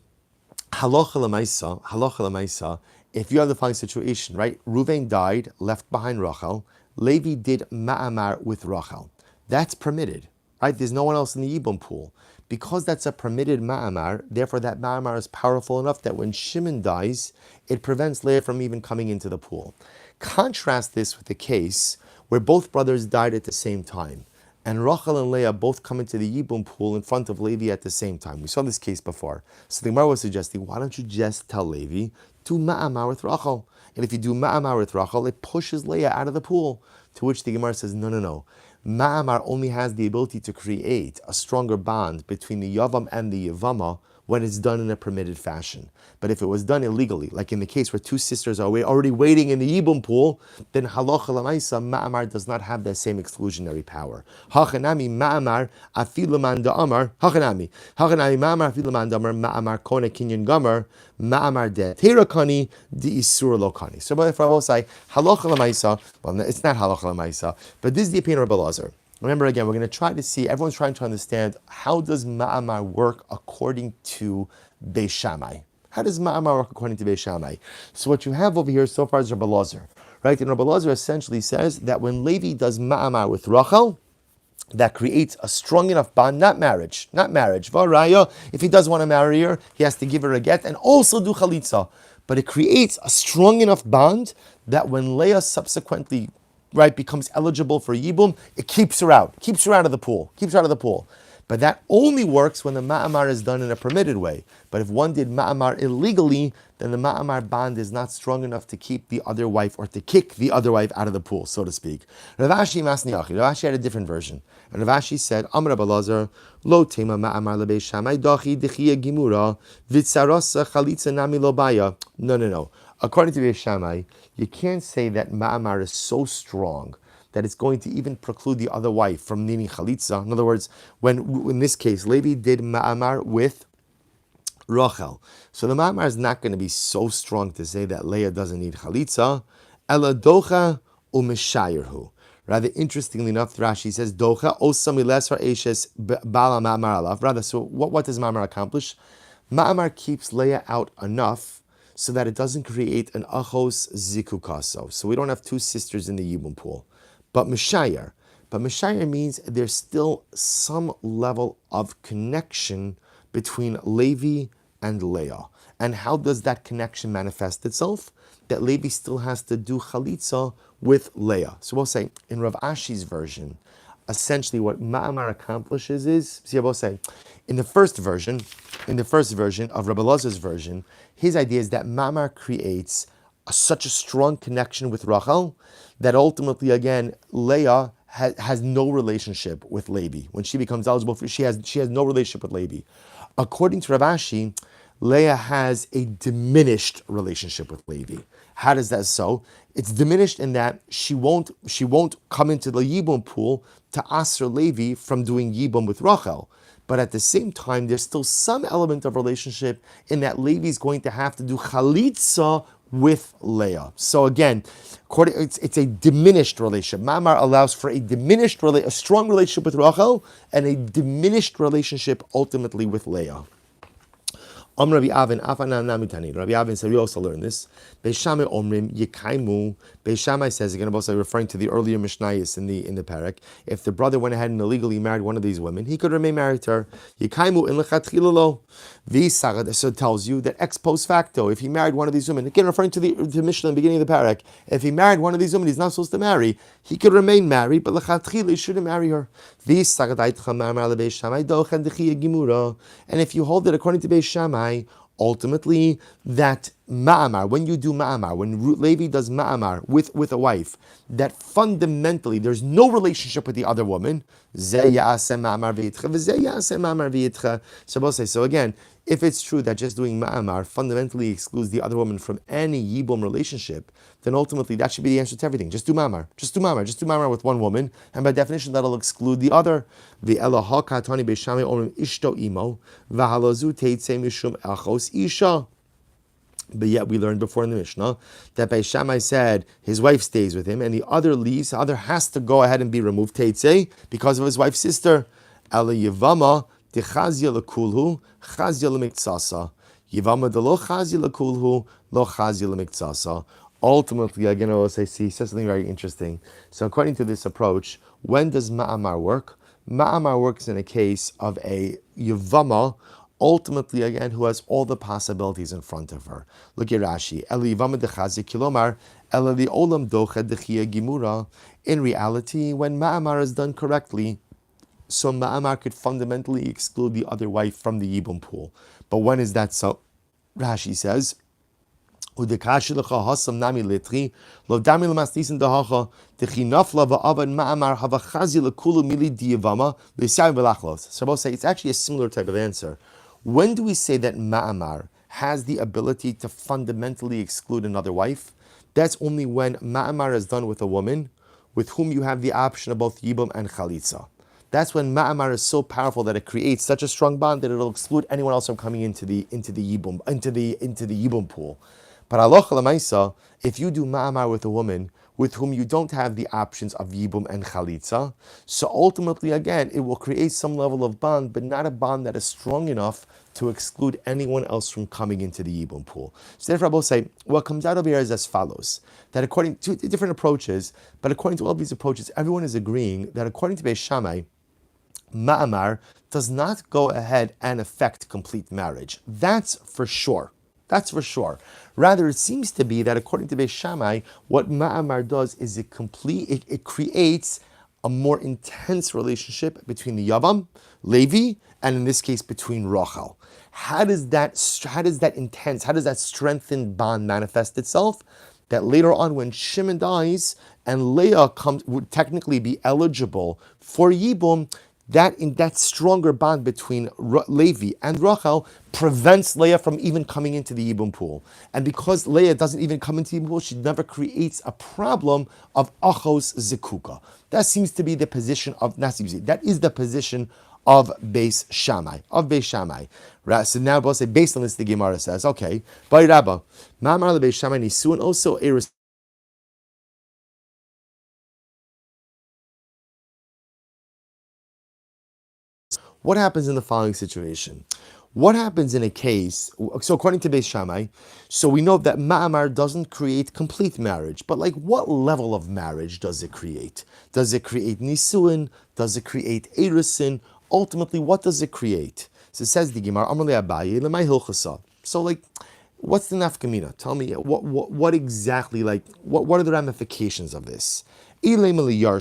halacha l'maisa, if you have the following situation, right? Ruvain died, left behind Rachel. Levi did ma'amar with Rachel. That's permitted, right? There's no one else in the Yibum pool. Because that's a permitted ma'amar, therefore that ma'amar is powerful enough that when Shimon dies, it prevents Leah from even coming into the pool. Contrast this with the case where both brothers died at the same time, and Rachel and Leah both come into the Yibum pool in front of Levi at the same time. We saw this case before. So the Gemara was suggesting, why don't you just tell Levi, do ma'amar with Rachel? And if you do ma'amar with Rachel, it pushes Leah out of the pool. To which the Gemara says, no. Ma'amar only has the ability to create a stronger bond between the Yavam and the Yevama when it's done in a permitted fashion. But if it was done illegally, like in the case where two sisters are already waiting in the Yibum pool, then halacha l'maisa, ma'amar does not have that same exclusionary power. Hachanami ma'amar afilu man da'amar, hachanami ma'amar afilu man da'amar, ma'amar kone kinyan gomer, ma'amar de terakani di isur lokani. So if I will say halacha l'maisa, well, it's not halacha l'maisa, but this is the opinion of Rabbi Elazar. Remember again, we're going to try to see, everyone's trying to understand, how does ma'amar work according to Beis Shammai? How does ma'amar work according to Beis Shammai? So what you have over here so far is Rabbi Elazar. right? And Rabbi Lazar essentially says that when Levi does ma'amar with Rachel, that creates a strong enough bond, not marriage. Varaya, if he does want to marry her, he has to give her a get and also do chalitza. But it creates a strong enough bond that when Leah subsequently, right, becomes eligible for Yibum, it keeps her out of the pool. But that only works when the ma'amar is done in a permitted way. But if one did ma'amar illegally, then the ma'amar bond is not strong enough to keep the other wife or to kick the other wife out of the pool, so to speak. Rav Ashi had a different version. And Rav Ashi said, Amr Balazar, lo tema ma'amar lebei shamai dachi dechiya gimura vitzarasa chalitza nami lo baya. No. According to Beis Shammai, you can't say that ma'amar is so strong that it's going to even preclude the other wife from needing chalitza. In other words, when in this case, Levi did ma'amar with Rachel. So the ma'amar is not going to be so strong to say that Leah doesn't need chalitza. Ela docha u'meshayirhu. Rather, interestingly enough, Rashi says, docha osami lesar eshes bala ma'amar alav. Rather, so what does ma'amar accomplish? Ma'amar keeps Leah out enough so that it doesn't create an achos zikukaso. So we don't have two sisters in the Yibum pool. But Meshayar means there's still some level of connection between Levi and Leah. And how does that connection manifest itself? That Levi still has to do chalitza with Leah. So we'll say, in Rav Ashi's version, essentially what Ma'amar accomplishes is, see, I will say, in the first version of Rabbi Lazar's version, his idea is that Ma'amar creates such a strong connection with Rachel that ultimately, again, Leah has no relationship with Levi. When she becomes eligible, she has no relationship with Levi. According to Rav Ashi, Leah has a diminished relationship with Levi. How does that so? It's diminished in that she won't come into the Yibum pool to aser Levi from doing Yibum with Rachel. But at the same time, there's still some element of relationship in that Levi is going to have to do chalitza with Leah. So again, it's a diminished relationship. Ma'amar allows for a strong relationship with Rachel and a diminished relationship ultimately with Leah. Rabbi Avin said, we also learn this. Beis Shammai omrim yekaimu. Beis Shammai says, again, also referring to the earlier Mishnayos in the parak, if the brother went ahead and illegally married one of these women, he could remain married to her. Yekaimu in lechatchila lo. So it tells you that ex post facto, if he married one of these women, again referring to the Mishnah in the beginning of the parak, if he married one of these women he's not supposed to marry, he could remain married, but lechatchila he shouldn't marry her. And if you hold it according to Beis Shammai, ultimately, that ma'amar, when you do ma'amar, when Levi does ma'amar with a wife, that fundamentally there's no relationship with the other woman. So again, if it's true that just doing ma'amar fundamentally excludes the other woman from any yibum relationship, then ultimately that should be the answer to everything. Just do ma'amar. Just do ma'amar with one woman, and by definition that'll exclude the other. But yet we learned before in the Mishnah that Beis Shammai said his wife stays with him and the other leaves, the other has to go ahead and be removed, Teitzei, because of his wife's sister. Ela Yevama dechazia lekulhu, chazia lemiktsasa. Yevama de lo chazia lekulhu, lo chazia lemiktsasa. Ultimately, again, I will say, see, says something very interesting. So according to this approach, when does ma'amar work? Ma'amar works in a case of a Yevama, ultimately, again, who has all the possibilities in front of her. Look at Rashi. In reality, when ma'amar is done correctly, so ma'amar could fundamentally exclude the other wife from the Yibum pool. But when is that so? Rashi says, so it both say it's actually a similar type of answer. When do we say that ma'amar has the ability to fundamentally exclude another wife? That's only when ma'amar is done with a woman with whom you have the option of both yibum and chalitza. That's when ma'amar is so powerful that it creates such a strong bond that it'll exclude anyone else from coming into the yibum pool. But halacha l'maisa, if you do ma'amar with a woman with whom you don't have the options of Yibum and Chalitza. So ultimately, again, it will create some level of bond, but not a bond that is strong enough to exclude anyone else from coming into the Yibum pool. So therefore, I will say, what comes out of here is as follows, that according to different approaches, but according to all of these approaches, everyone is agreeing that according to Beis Shammai, Ma'amar does not go ahead and affect complete marriage. That's for sure. That's for sure. Rather, it seems to be that according to Beis Shammai, what Ma'amar does is it creates a more intense relationship between the Yavam, Levi, and in this case between Rachel. How does that strengthened bond manifest itself? That later on, when Shimon dies and Leah would technically be eligible for Yibum, that stronger bond between Levi and Rachel prevents Leah from even coming into the Yibum pool. And because Leah doesn't even come into the Yibum pool, she never creates a problem of Achos Zekuka. That seems to be the position of, that is the position of Beis Shammai. Right, so now we'll say, based on this, the Gemara says, okay, Bai Rabba, Ma'amar Beis Shammai Nisuan also Eris. What happens in the following situation? What happens in a case, so according to Beis Shammai, so we know that Ma'amar doesn't create complete marriage, but like what level of marriage does it create? Does it create Nisuin? Does it create Erisin? Ultimately, what does it create? So it says the Gemara, Amar le Abaye, lemay hilchasa. So like, what's the nafkamina? Tell me, what exactly, like, what are the ramifications of this? So maybe you're going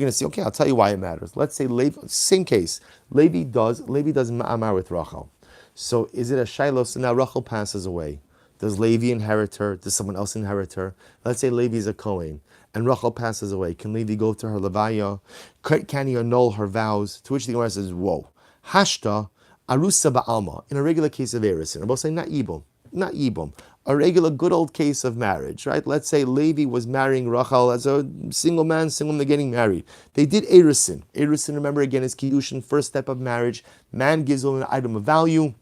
to say, okay, I'll tell you why it matters. Let's say, same case, Levi does ma'amar with Rachel. So is it a shiloh? So now Rachel passes away. Does Levi inherit her? Does someone else inherit her? Let's say Levi is a Kohen and Rachel passes away. Can Levi go to her levaya? Can he annul her vows? To which the Gemara says, whoa. Hashta arusa ba'alma, in a regular case of erisin. I'm both saying not yibum. A regular good old case of marriage, right? Let's say Levi was marrying Rachel as a single man getting married. They did erisin. Erisin, remember again, is kiddushin, first step of marriage. Man gives them an item of value.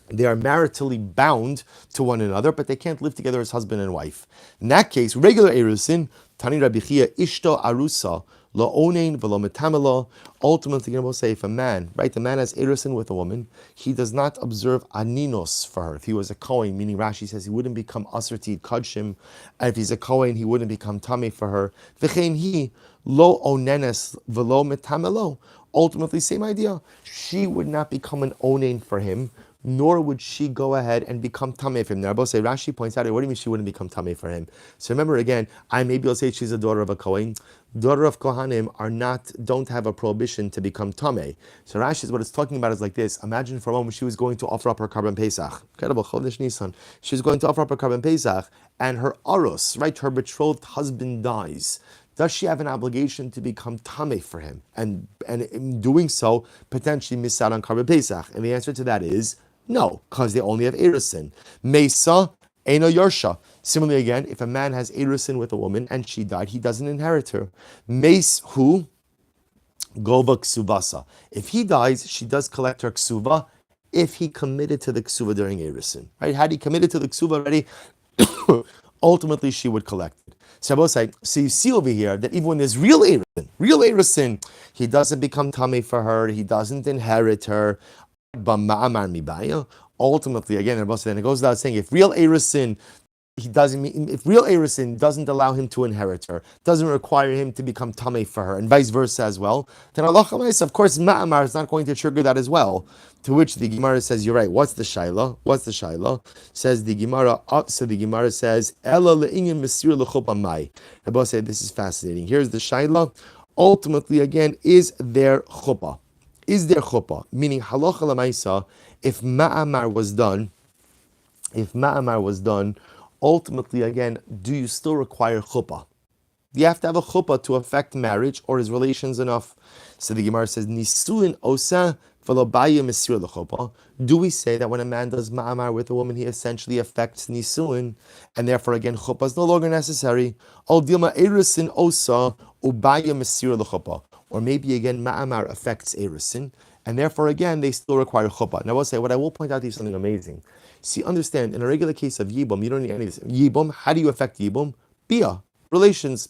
They are maritally bound to one another, but they can't live together as husband and wife. In that case, regular erisin, Tani Rabbi Chia, ishto arusa, lo onein v'lo metamela. Ultimately, you're going to say, if a man, right, the man has erisin with a woman, he does not observe aninos for her. If he was a Kohen, meaning Rashi says he wouldn't become asr to kadshim, and if he's a Kohen, he wouldn't become tameh for her. V'chein hi lo onenes v'lo metamelo. Ultimately, same idea. She would not become an onein for him, nor would she go ahead and become tameh for him. Now, say Rashi points out, what do you mean she wouldn't become tameh for him? So remember again, maybe I'll say she's a daughter of a Kohen. Daughter of Kohanim don't have a prohibition to become tameh. So Rashi, what it's talking about is like this. Imagine for a moment she was going to offer up her Karban Pesach. She was going to offer up her Karban Pesach, and her aros, right, her betrothed husband dies. Does she have an obligation to become tameh for him, and in doing so potentially miss out on Karban Pesach? And the answer to that is no, because they only have erisin. Mesa Eino Yorsha. Similarly, again, if a man has erisin with a woman and she died, he doesn't inherit her. Meis hu gova ksuvasa. If he dies, she does collect her ksuva if he committed to the ksuva during erisin. Right? Had he committed to the ksuva already, ultimately she would collect it. So you see over here that even when there's real erisin, he doesn't become tameh for her, he doesn't inherit her. Ultimately, again, then it goes without saying, if real erisin doesn't allow him to inherit her, doesn't require him to become tameh for her, and vice versa as well, then Allah, of course, ma'amar is not going to trigger that as well. To which the Gemara says, you're right. What's the shaila? Says the Gemara. So the Gemara says, Ella le'inyan mesir l'chupa mai. Rabbi said, this is fascinating. Here's the shaila. Ultimately, again, is there chuppah? Meaning halacha l'maisa, if ma'amar was done, ultimately, again, do you still require chuppah? Do you have to have a chuppah to affect marriage, or is relations enough? So the Gemara says, nisuin osa v'lo baya mesir l'chuppah. Do we say that when a man does ma'amar with a woman, he essentially affects nisuin, and therefore, again, chuppah is no longer necessary? Al dilma erisin osa ubaya mesir l'chuppah. Or maybe again, ma'amar affects erisin, and therefore again, they still require chuppah. Now I will say, what I will point out to you is something amazing. See, understand, in a regular case of Yibum, you don't need any of this. Yibum, how do you affect Yibum? Bia, relations.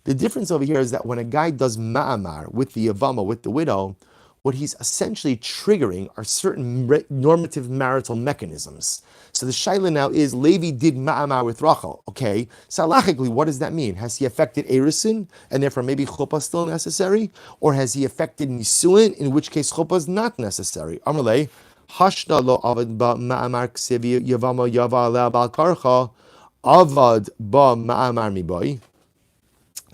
The difference over here is that when a guy does ma'amar with the Yevama, with the widow, what he's essentially triggering are certain normative marital mechanisms. So the shaila now is Levi did ma'amar with Rachel. Okay, so halachically, what does that mean? Has he affected Erisin, and therefore maybe chuppah is still necessary? Or has he affected Nisuin, in which case chuppah is not necessary? Amalei, hashna lo avad ba ma'amar ksivi Yevama yava alea bal karcha, avad ba ma'amar miboy.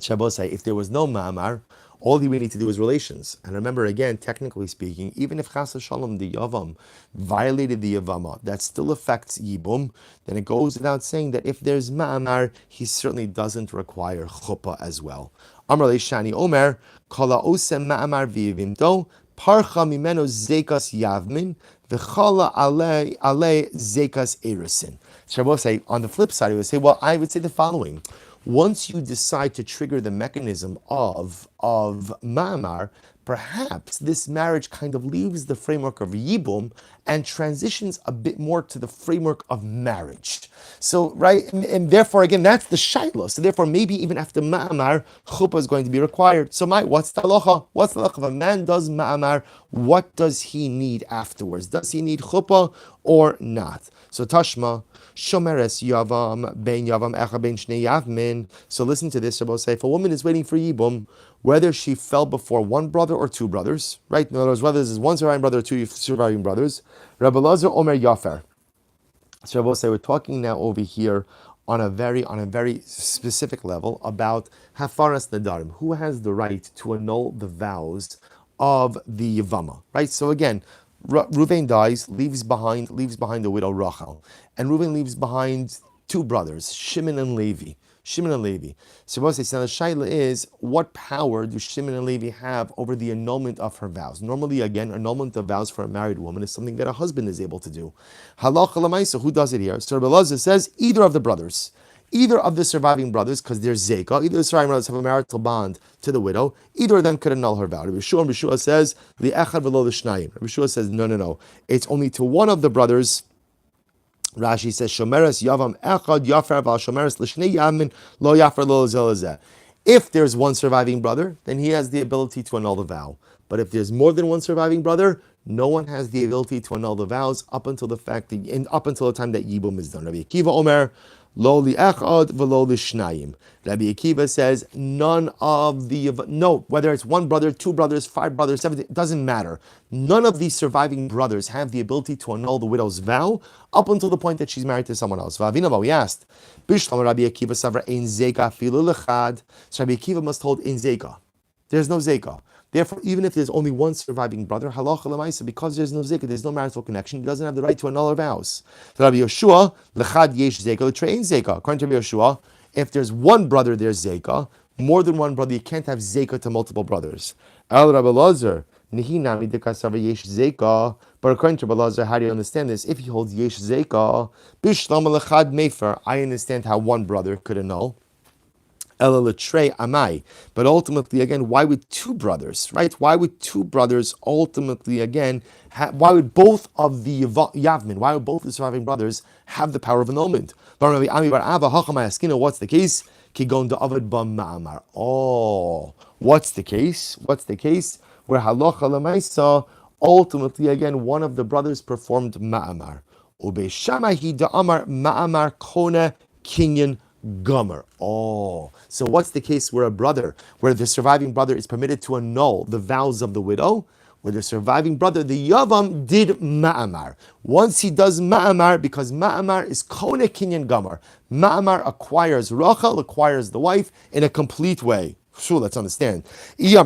Shabbos say, if there was no ma'amar, all he would need to do is relations. And remember, again, technically speaking, even if chas v'shalom the yavam violated the yavama, that still affects yibum. Then it goes without saying that if there's ma'amar, he certainly doesn't require chuppah as well. Amar leishani omer kala osem ma'amar v'yivimto parcha mimeno zekas yavmin v'chala ale zekas erisin. Shabbos say, on the flip side, he would say, well, I would say the following. Once you decide to trigger the mechanism of ma'amar, perhaps this marriage kind of leaves the framework of yibum and transitions a bit more to the framework of marriage. So, right, and therefore, again, that's the shaila. So therefore, maybe even after ma'amar, chuppah is going to be required. So, what's the halacha? What's the halacha? If a man does ma'amar, what does he need afterwards? Does he need chuppah or not? So, Tashma, Shomeres Yavam Ben Yavam Echa Ben Shnei Yavmin. So listen to this, Rabbi say, if a woman is waiting for Yibum, whether she fell before one brother or two brothers, right? In other words, whether this is one surviving brother or two surviving brothers, Rabbi Lazar Omer Yafer. So Rabbi say, we're talking now over here on a very specific level about Hafaras Nadarim, who has the right to annul the vows of the Yavama, right? So again, Reuven dies, leaves behind the widow Rachel, and Reuven leaves behind two brothers, Shimon and Levi. So what the shaila is, what power do Shimon and Levi have over the annulment of her vows? Normally, again, annulment of vows for a married woman is something that a husband is able to do. Halacha l'maisa, who does it here? So Rabbi Elazar says either of the brothers. Either of the surviving brothers, because they're Zeka, either the surviving brothers have a marital bond to the widow, either of them could annul her vow. Rabbi Shua says, Li'echad v'lo l'shnayim. Rabbi Shua says, no. It's only to one of the brothers. Rashi says, Shomeres yavam echad yafer v'al shomeres l'shnei yamin lo yafer lo zelazeh. If there's one surviving brother, then he has the ability to annul the vow. But if there's more than one surviving brother, no one has the ability to annul the vows up until the time that Yibum is done. Rabbi Akiva Omer, Lo li echad v'lo li shnayim. Rabbi Akiva says whether it's one brother, two brothers, five brothers, seven, it doesn't matter. None of these surviving brothers have the ability to annul the widow's vow up until the point that she's married to someone else. V'avina, we asked, Bishlam Rabbi Akiva savra ein zeka filu lechad. So Rabbi Akiva must hold ein zeka. There's no zeka. Therefore, even if there's only one surviving brother, halacha l'maisa, because there's no zeka, there's no marital connection, he doesn't have the right to annul her vows. So Rabbi Yoshua, l'chad yesh zeka, l'trein zeka. According to Rabbi Yoshua, if there's one brother, there's zeka. More than one brother, you can't have zeka to multiple brothers. El Rabbi Lazar, nihi nami dekasava yesh zeka. But according to Rabbi Lazar, how do you understand this? If he holds yesh zeka, bishlam l'chad mefer, I understand how one brother could annul. Amai. But ultimately, again, why would two brothers, right? Why would two brothers ultimately, again, why would both of the Yavmin, why would both the surviving brothers have the power of annulment? What's the case? Oh, what's the case? Where halacha l'maisa, ultimately, again, one of the brothers performed ma'amar. Ubeishamahi da'amar ma'amar kone kinyan Gomer. Oh, so what's the case where the surviving brother is permitted to annul the vows of the widow? Where the surviving brother, the Yavam, did Ma'amar. Once he does Ma'amar, because Ma'amar is Kone Kinyan Gomer. Ma'amar acquires Rachel, acquires the wife in a complete way. Sure, let's understand. So I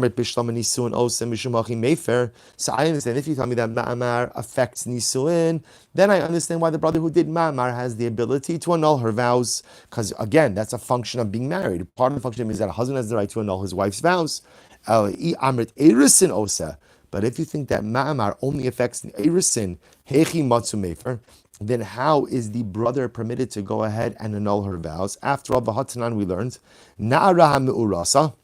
understand if you tell me that Ma'amar affects Nisuin, then I understand why the brother who did Ma'amar has the ability to annul her vows. Because again, that's a function of being married. Part of the function is that a husband has the right to annul his wife's vows. But if you think that Ma'amar only affects Erisin, Hechi Matsu Mefer, then how is the brother permitted to go ahead and annul her vows? After all, V'hatanan we learned, Na'ara ha'me'urasa,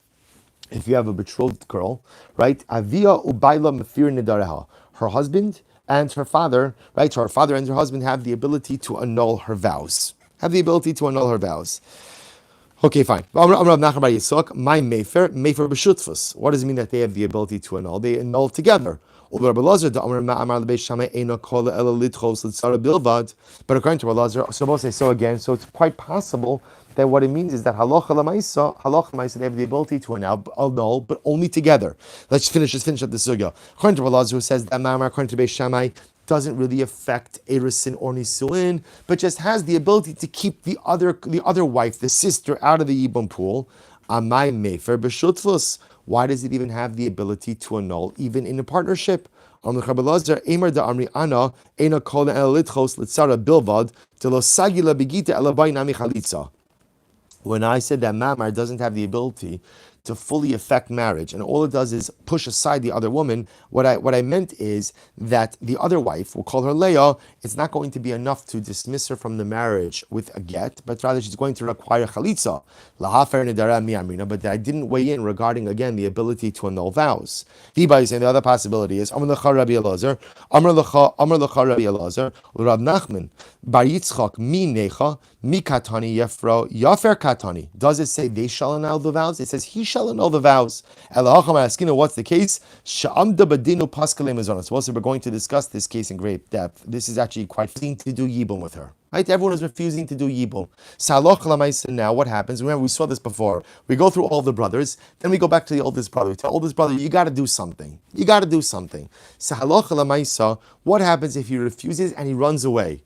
if you have a betrothed girl, right? Avia ubayla mafir nedareha. Her husband and her father, right? Her father and her husband have the ability to annul her vows. Have the ability to annul her vows. Okay, fine. My mefer b'shutfus. What does it mean that they have the ability to annul? They annul together. But according to Rabbi so both say so again. So it's quite possible that what it means is that halacha lamaisa, they have the ability to annul, but only together. Let's finish up the sugya. According to Rabbi who says that Ma'amar, according to Beis Shammai, doesn't really affect Erisin or Nisuin, but just has the ability to keep the other wife, the sister, out of the Yibum pool. Amai mefer b'shutvus. Why does it even have the ability to annul, even in a partnership? When I said that Mamar doesn't have the ability to fully affect marriage, and all it does is push aside the other woman, what I meant is that the other wife, we'll call her Leah, it's not going to be enough to dismiss her from the marriage with a get, but rather she's going to require chalitza. But I didn't weigh in regarding, again, the ability to annul vows. Hiba is saying the other possibility is Amr Lecha Rabbi Elazar, Amr Lecha Rabbi Elazar, Rav Nachman, Bar Yitzchak, Mi Necha, Mi Katani Yefro, Yafer Katani. Does it say they shall annul the vows? It says he shall annul the vows. What's the case? Also, we're going to discuss this case in great depth. This is actually quite fitting to do Yibum with her. Right? Everyone is refusing to do Yibum. Now, what happens? Remember, we saw this before. We go through all the brothers, then we go back to the oldest brother. We tell oldest brother, you got to do something. You got to do something. What happens if he refuses and he runs away?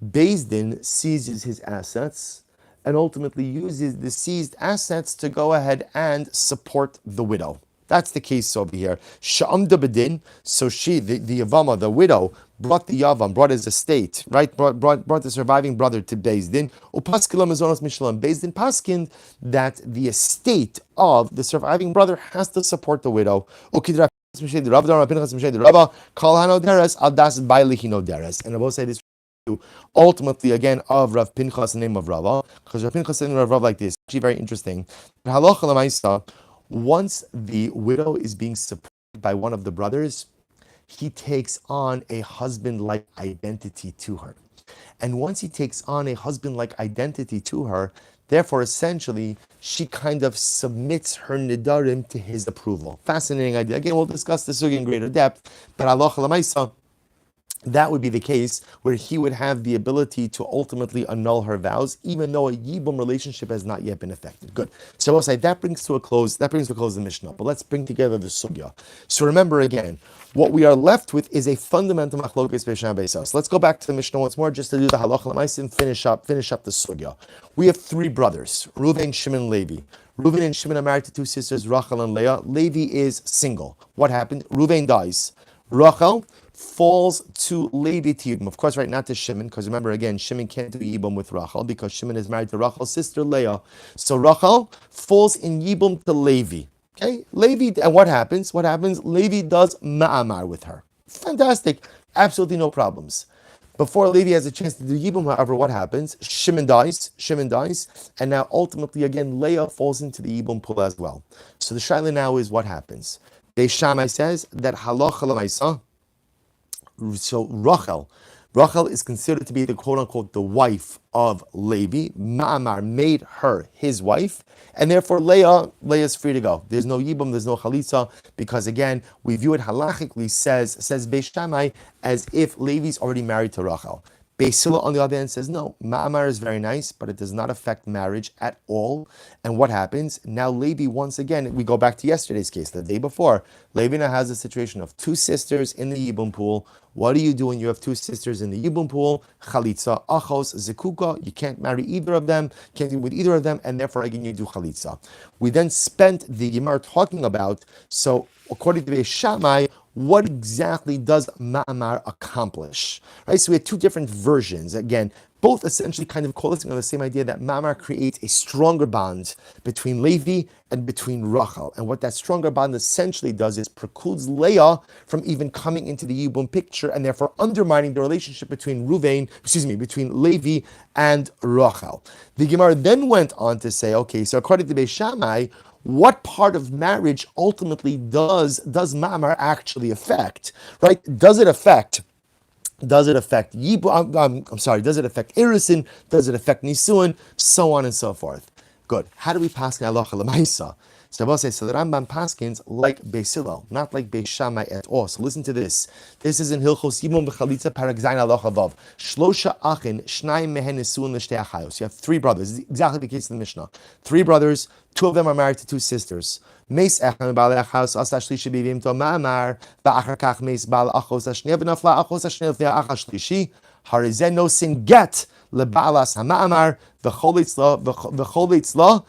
Beis Din seizes his assets and ultimately uses the seized assets to go ahead and support the widow. That's the case over here. Sha'amda bedin, so she, the Yevama, the widow, brought the Yavam, brought his estate, right? Brought the surviving brother to Beis Din. Upaskila mezonos mishalam. Beis Din paskin that the estate of the surviving brother has to support the widow. And I will say this ultimately again of Rav Pinchas, the name of Rava, because Rav Pinchas the name of Rava like this. Actually, very interesting. Halacha l'maisa, once the widow is being supported by one of the brothers, he takes on a husband-like identity to her. And once he takes on a husband-like identity to her, therefore, essentially, she kind of submits her nidarim to his approval. Fascinating idea. Again, we'll discuss this in greater depth, but halacha l'maisa, that would be the case where he would have the ability to ultimately annul her vows, even though a Yibum relationship has not yet been effected. Good. So I'll say that brings to a close the Mishnah. But let's bring together the Sugya. So remember again, what we are left with is a fundamental machlokes beis Shammai beis Hillel. Let's go back to the Mishnah once more, just to do the halacha l'maisa and finish up the Sugya. We have three brothers, Reuven, Shimon, Levi. Reuven and Shimon are married to two sisters, Rachel and Leah. Levi is single. What happened? Reuven dies. Rachel falls to Levi to Yibum. Of course, right, not to Shimon, because remember again, Shimon can't do Yibum with Rachel because Shimon is married to Rachel's sister Leah. So Rachel falls in Yibum to Levi. Okay, Levi, and what happens? Levi does Ma'amar with her. Fantastic, absolutely no problems. Before Levi has a chance to do Yibum, however, what happens? Shimon dies, and now ultimately again Leah falls into the Yibum pool as well. So the shaila now is what happens. Beis Shammai says that halacha l'maisa. So Rachel is considered to be the quote-unquote the wife of Levi. Ma'amar made her his wife, and therefore Leah is free to go. There's no Yibum, there's no Chalitza, because again, we view it halachically, says Beis Shammai, as if Levi's already married to Rachel. Beis Hillel, on the other hand, says no. Ma'amar is very nice, but it does not affect marriage at all. And what happens? Now Levi, once again, we go back to yesterday's case, the day before. Levi now has a situation of two sisters in the Yibum pool. What do you do when you have two sisters in the Yibum pool? Chalitza, achos, zekuka. You can't marry either of them, can't be with either of them, and therefore again you do chalitza. We then spent the Gemara talking about, so according to Beis Shammai, what exactly does Ma'amar accomplish? Right, so we had two different versions. Again, both essentially kind of coalescing on the same idea that Ma'amar creates a stronger bond between Levi and between Rachel. And what that stronger bond essentially does is precludes Leah from even coming into the Yibum picture and therefore undermining the relationship between between Levi and Rachel. The Gemara then went on to say, okay, so according to Beis Shammai, what part of marriage ultimately does Ma'amar actually affect? Right? Does it affect Does it affect Yibum? I'm sorry. Does it affect Irisin? Does it affect Nisuin? So on and so forth. Good. How do we pass halacha l'maisa? So Rabbi says, so the Rambam paskins like Beis Hillel, not like Beis Shammai at all. So listen to this. This is in Hilchos Yibum v'Chalitza Parak Zayin Halacha Vav. Shlosha achin shnayim mehen nisuin l'shtei achayos. You have three brothers. This is exactly the case of the Mishnah. Three brothers. Two of them are married to two sisters. Meis echem b'alei achayos asa shlishi b'yivim to ma'amar v'achar kach meis b'al achos hashniya v'nafla achos hashniya v'nei achas shlishi. Harizeh no sin get leba'alas hama'amar v'cholitzla v'cholitzla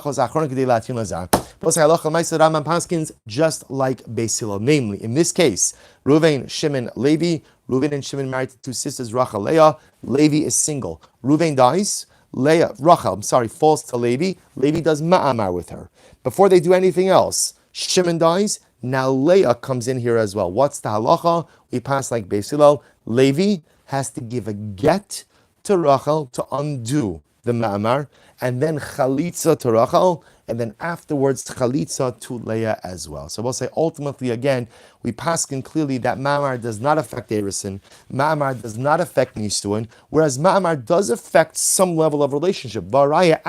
chos achron k'dei latin lazar. Both halacha l'maisa Rambam paskins just like Beis Hillel. Namely, in this case, Reuven, Shimon, Levi. Reuven and Shimon married to two sisters, Rachel, Leah. Levi is single. Reuven dies. Rachel falls to Levi. Levi does ma'amar with her. Before they do anything else, Shimon dies. Now Leah comes in here as well. What's the halacha? We pass like Beis Hillel. Levi has to give a get to Rachel to undo the ma'amar, and then chalitza to Rachel, and then afterwards chalitza to Leah as well. So we'll say ultimately again, we paskin clearly that ma'amar does not affect Erisin, ma'amar does not affect Nisuin, whereas ma'amar does affect some level of relationship. Varaya,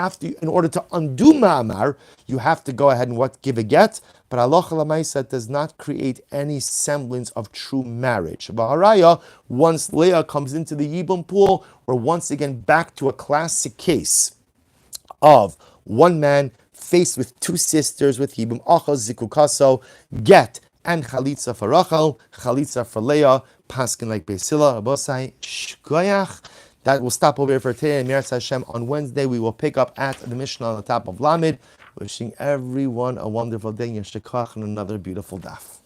in order to undo ma'amar, you have to go ahead and give a get, but halacha l'maisa does not create any semblance of true marriage. Varaya, once Leah comes into the Yibum pool, we're once again back to a classic case of one man faced with two sisters with Yibum Achaz Zikukaso, get and Chalitza for Rachel, Chalitza for Leah, paskin like Beis Hillel, Abosai, Shkoyach. That will stop over here for today. And Meretz Hashem, on Wednesday, we will pick up at the Mishnah on the top of Lamed. Wishing everyone a wonderful day. Yeshekach and another beautiful daf.